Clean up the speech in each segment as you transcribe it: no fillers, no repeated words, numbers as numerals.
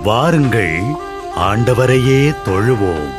வாருங்கள், ஆண்டவரையே தொழுவோம்.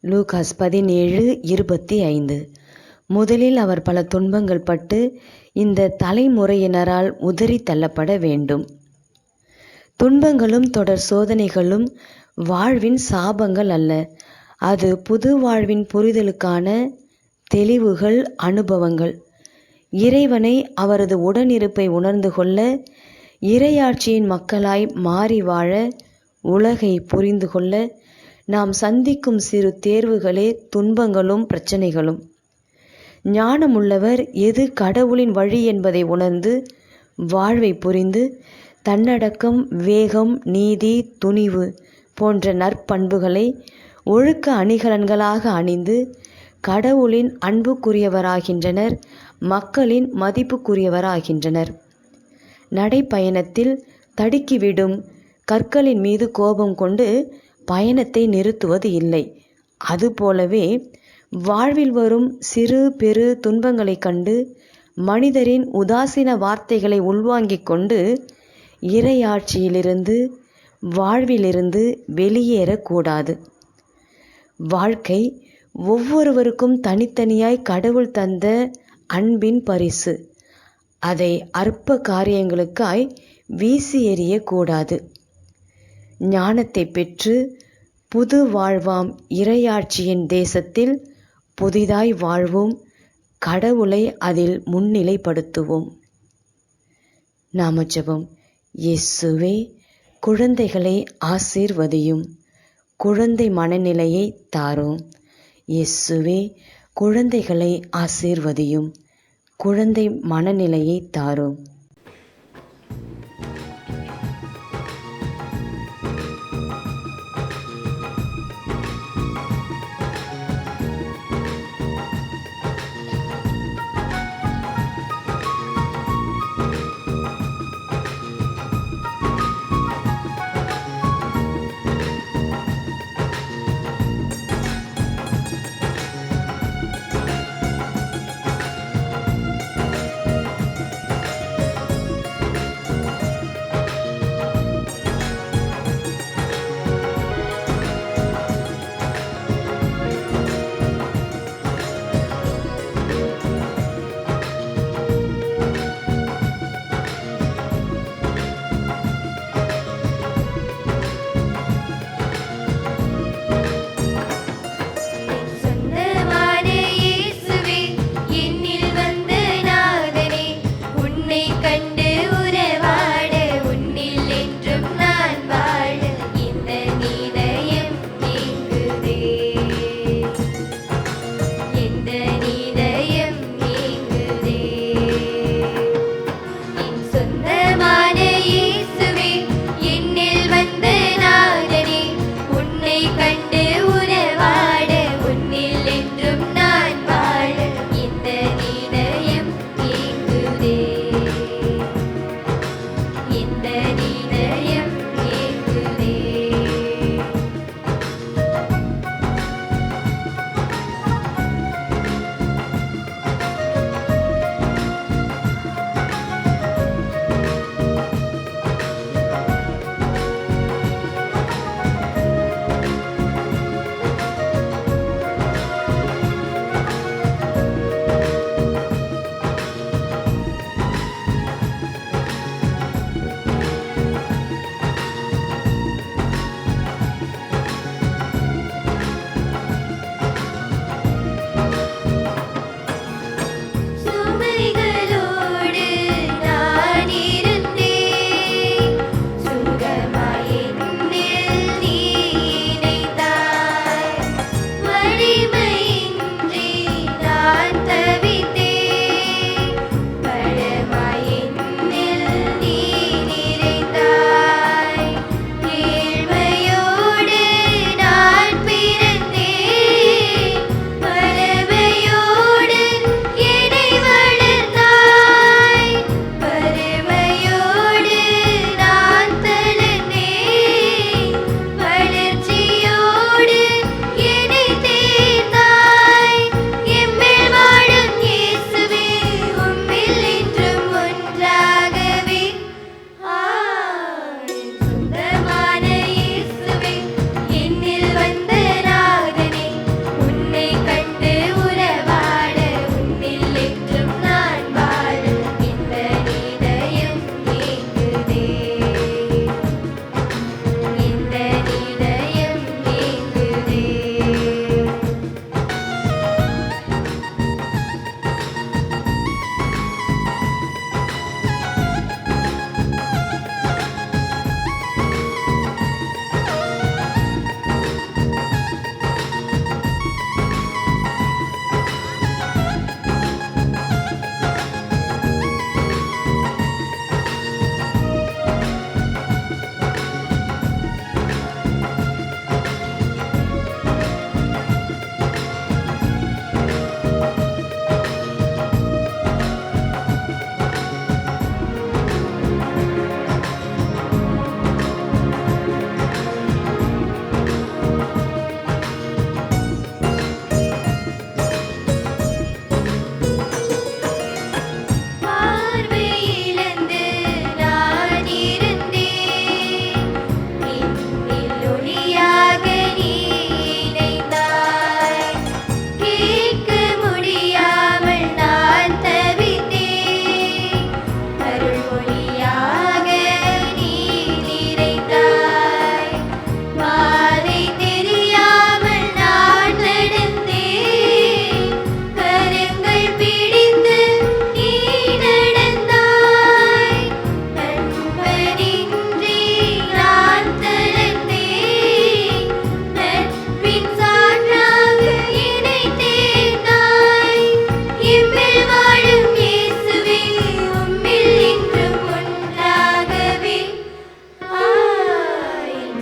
லூகாஸ் 17:25. முதலில் அவர் பல துன்பங்கள் பட்டு இந்த தலைமுறையினரால் உதறி தள்ளப்பட வேண்டும். துன்பங்களும் தொடர் சோதனைகளும் வாழ்வின் சாபங்கள் அல்ல, அது புது வாழ்வின் புரிதலுக்கான தெளிவுகள், அனுபவங்கள். இறைவனை, அவரது உடனிருப்பை உணர்ந்து கொள்ள, இறையாட்சியின் மக்களாய் மாறி வாழ, உலகை புரிந்து கொள்ள நாம் சந்திக்கும் சிறு தேர்வுகளே துன்பங்களும் பிரச்சனைகளும். ஞானமுள்ளவர் எது கடவுளின் வழி என்பதை உணர்ந்து வாழ்வை புரிந்து தன்னடக்கம், வேகம், நீதி, துணிவு போன்ற நற்பண்புகளை ஒழுக்க அணிகலன்களாக அணிந்து கடவுளின் அன்புக்குரியவராகின்றனர், மக்களின் மதிப்புக்குரியவராகின்றனர். நடைப்பயணத்தில் தடுக்கிவிடும் கற்களின் மீது கோபம் கொண்டு பயணத்தை நிறுத்துவது இல்லை. அதுபோலவே வாழ்வில் வரும் சிறு பெரு துன்பங்களை கண்டு மனிதரின் உதாசீன வார்த்தைகளை உள்வாங்கிக் கொண்டு இறையாட்சியிலிருந்து, வாழ்விலிருந்து வெளியேறக்கூடாது. வாழ்க்கை ஒவ்வொருவருக்கும் தனித்தனியாய் கடவுள் தந்த அன்பின் பரிசு. அதை அற்ப காரியங்களுக்காய் வீசி எறியக்கூடாது. ஞானத்தை பெற்று புது வாழ்வாம் இறையாட்சியின் தேசத்தில் புதிதாய் வாழ்வோம், கடவுளை அதில் முன்னிலைப்படுத்துவோம். நாம ஜெபம். இயேசுவே, குழந்தைகளை ஆசீர்வதியும், குழந்தை மனநிலையை தாரும். இயேசுவே, குழந்தைகளை ஆசீர்வதியும், குழந்தை மனநிலையை தாரும்.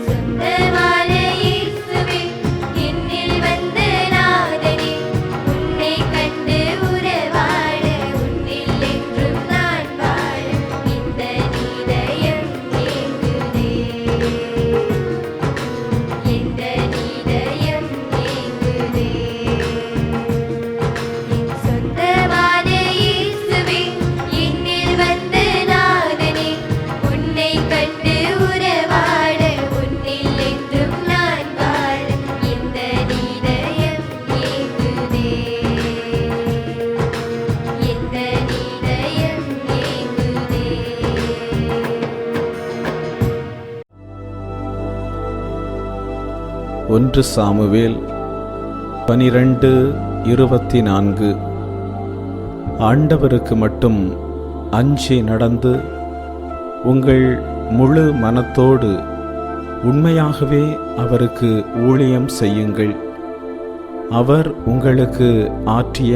சொந்தமான இயேசுவே, என்னில் வந்த நாதனே, உன்னை கண்டு உறவாட, உன்னில் என்றும் நான் வாழ, இந்த இதயம் ஏங்குதே, இந்த இதயம் ஏங்குதே. என் சொந்தமான இயேசுவே, என்னில் வந்த நாதனே, உன்னை கண்டு உறவாட, உன்னில் என்றும் நான் வாழ, இந்த இதயம் ஏங்குதே, இந்த இதயம் ஏங்குதே. 1 சாமுவேல் 12:24. ஆண்டவருக்கு மட்டும் அஞ்சி நடந்து உங்கள் முழு மனத்தோடு உண்மையாகவே அவருக்கு ஊழியம் செய்யுங்கள். அவர் உங்களுக்கு ஆற்றிய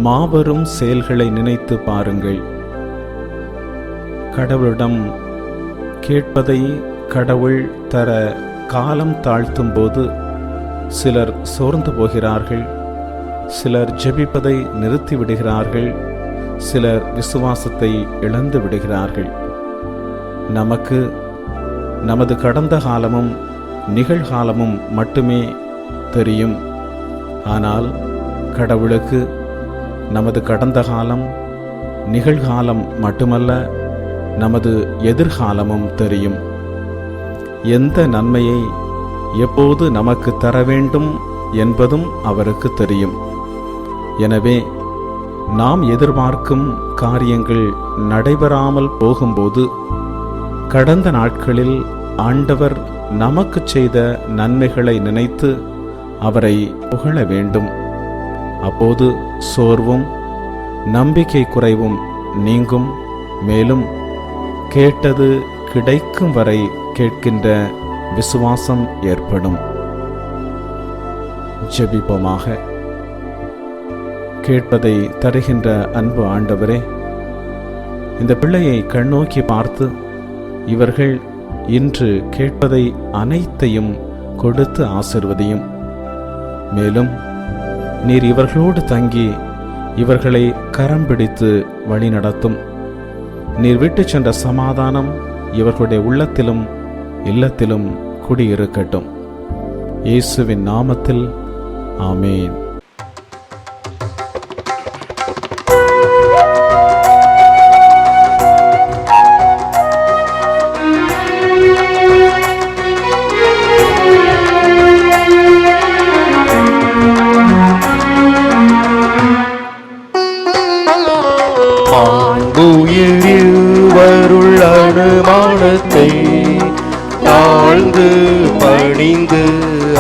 மாபெரும் செயல்களை நினைத்து பாருங்கள். கடவுளிடம் கேட்பதை கடவுள் தர காலம் தாழ்த்தும் போது சிலர் சோர்ந்து போகிறார்கள், சிலர் ஜெபிப்பதை நிறுத்திவிடுகிறார்கள், சிலர் விசுவாசத்தை இழந்து விடுகிறார்கள். நமக்கு நமது கடந்த காலமும் நிகழ்காலமும் மட்டுமே தெரியும். ஆனால் கடவுளுக்கு நமது கடந்த காலம், நிகழ்காலம் மட்டுமல்ல, நமது எதிர்காலமும் தெரியும். எந்த நன்மையை எப்போது நமக்கு தர வேண்டும் என்பதும் அவருக்கு தெரியும். எனவே நாம் எதிர்பார்க்கும் காரியங்கள் நடைபெறாமல் போகும்போது கடந்த நாட்களில் ஆண்டவர் நமக்கு செய்த நன்மைகளை நினைத்து அவரை புகழ வேண்டும். அப்போது சோர்வும் நம்பிக்கை குறைவும் நீங்கும். மேலும் கேட்டது கிடைக்கும் வரை கேட்கின்ற விசுவாசம் ஏற்படும். ஜெபிப்போமாக. கேட்பதை தருகின்ற அன்பு ஆண்டவரே, இந்த பிள்ளையை கண்ணோக்கி பார்த்து இவர்கள் இன்று கேட்பதை அனைத்தையும் கொடுத்து ஆசிர்வதியும். மேலும் நீர் இவர்களோடு தங்கி இவர்களை கரம் பிடித்து வழி நடத்தும். நீர் விட்டு சென்ற சமாதானம் இவர்களுடைய உள்ளத்திலும் இல்லத்திலும் குடியிருக்கட்டும். இயேசுவின் நாமத்தில் ஆமேன். மாண்புயிருவருள் அனுமானத்தை தாழ்ந்து பணிந்து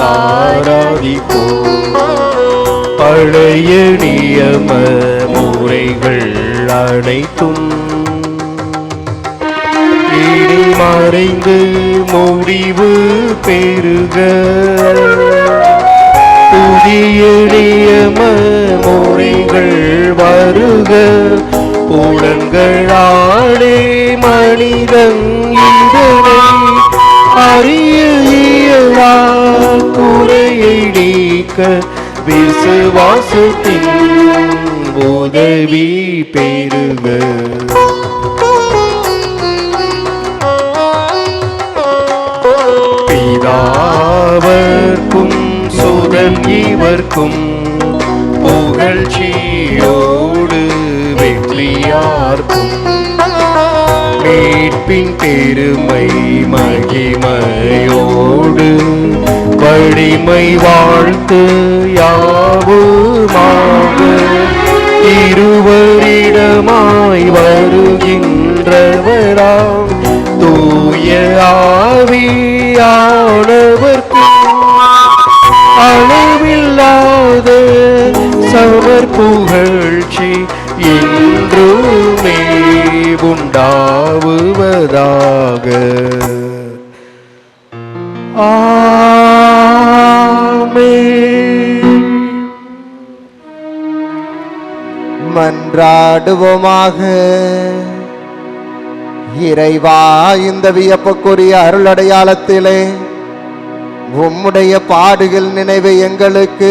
ஆராதிப்போம். பழைய நியம முறைகள் அனைத்தும் இனி மறைந்து முடிவு பெறுக. புதிய நியம முறைகள் வருக. புலன்களாலே மனிதன் இதனை அறிய இயலா. குறையை நீக்க விசுவாசத்தின் உதவி பெறுக. பிதாவர்க்கும் சுதன் இவர்க்கும் புகழ்ச்சியோடு வெற்றியார்க்கும் மீட்பின் பெருமை மகிமையோடு வலிமை வாழ்த்து யாவுமாக இருவரிடமாய் வருகின்றவராம் தூய ஆவியானவர்க்கும் அளவில்லாத சமர் புகழ்ச்சி என்றுமே உண்டாவுவதாக. ஆமென். மன்றாடுவோமாக. இறைவா, இந்த வியப்புக்குரிய அருளடையாளத்திலே உம்முடைய பாடுகள் நினைவை எங்களுக்கு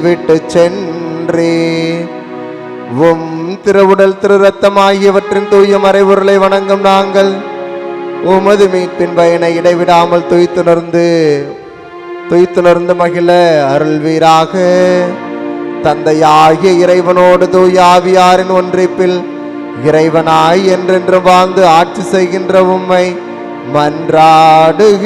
விட்டு சென்றே. உம் திருவுடல் திரு ரத்தம் ஆகியவற்றின் தூய மறைபொருளை வணங்கும் நாங்கள் உமது மீட்பின் பயனை இடைவிடாமல் துய்த்துணர்ந்து மகிழ அருள்வீராக. தந்தையாகிய இறைவனோடு தூய ஆவியாரின் ஒன்றிப்பில் இறைவனாய் என்றென்று வாழ்ந்து ஆட்சி செய்கின்ற உம்மை மன்றாடுகின்றோம்.